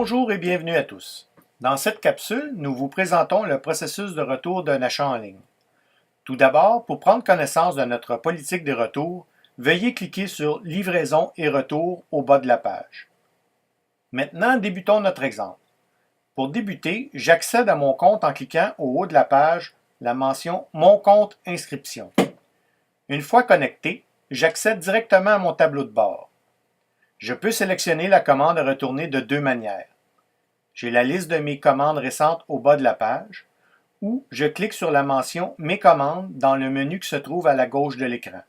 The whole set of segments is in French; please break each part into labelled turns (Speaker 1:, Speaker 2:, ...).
Speaker 1: Bonjour et bienvenue à tous. Dans cette capsule, nous vous présentons le processus de retour d'un achat en ligne. Tout d'abord, pour prendre connaissance de notre politique de retour, veuillez cliquer sur Livraison et retour au bas de la page. Maintenant, débutons notre exemple. Pour débuter, j'accède à mon compte en cliquant au haut de la page la mention Mon compte inscription. Une fois connecté, j'accède directement à mon tableau de bord. Je peux sélectionner la commande à retourner de deux manières. J'ai la liste de mes commandes récentes au bas de la page, ou je clique sur la mention Mes commandes dans le menu qui se trouve à la gauche de l'écran.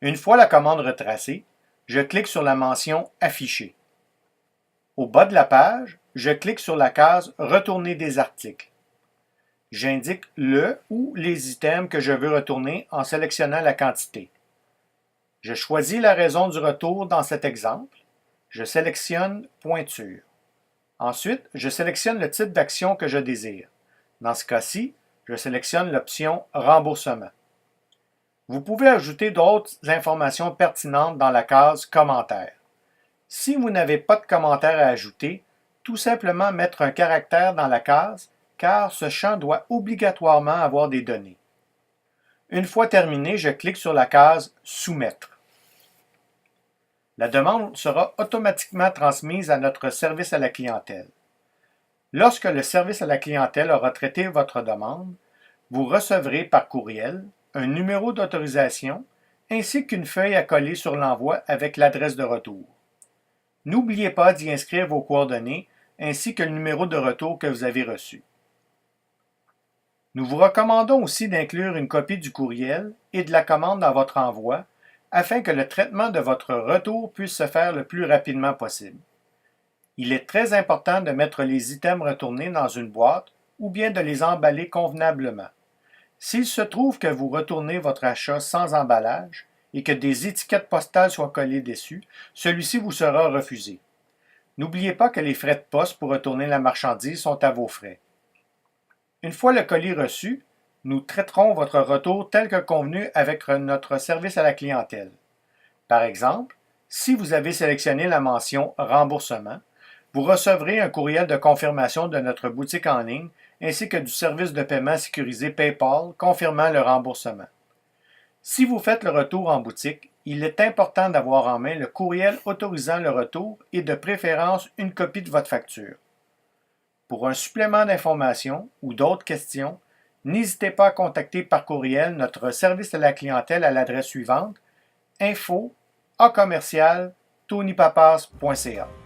Speaker 1: Une fois la commande retracée, je clique sur la mention Afficher. Au bas de la page, je clique sur la case Retourner des articles. J'indique le ou les items que je veux retourner en sélectionnant la quantité. Je choisis la raison du retour dans cet exemple. Je sélectionne Pointure. Ensuite, je sélectionne le type d'action que je désire. Dans ce cas-ci, je sélectionne l'option Remboursement. Vous pouvez ajouter d'autres informations pertinentes dans la case Commentaires. Si vous n'avez pas de commentaire à ajouter, tout simplement mettre un caractère dans la case, car ce champ doit obligatoirement avoir des données. Une fois terminé, je clique sur la case Soumettre. La demande sera automatiquement transmise à notre service à la clientèle. Lorsque le service à la clientèle aura traité votre demande, vous recevrez par courriel un numéro d'autorisation ainsi qu'une feuille à coller sur l'envoi avec l'adresse de retour. N'oubliez pas d'y inscrire vos coordonnées ainsi que le numéro de retour que vous avez reçu. Nous vous recommandons aussi d'inclure une copie du courriel et de la commande dans votre envoi afin que le traitement de votre retour puisse se faire le plus rapidement possible. Il est très important de mettre les items retournés dans une boîte ou bien de les emballer convenablement. S'il se trouve que vous retournez votre achat sans emballage et que des étiquettes postales soient collées dessus, celui-ci vous sera refusé. N'oubliez pas que les frais de poste pour retourner la marchandise sont à vos frais. Une fois le colis reçu, nous traiterons votre retour tel que convenu avec notre service à la clientèle. Par exemple, si vous avez sélectionné la mention Remboursement, vous recevrez un courriel de confirmation de notre boutique en ligne ainsi que du service de paiement sécurisé PayPal confirmant le remboursement. Si vous faites le retour en boutique, il est important d'avoir en main le courriel autorisant le retour et de préférence une copie de votre facture. Pour un supplément d'informations ou d'autres questions, n'hésitez pas à contacter par courriel notre service à la clientèle à l'adresse suivante info@tonypapas.ca.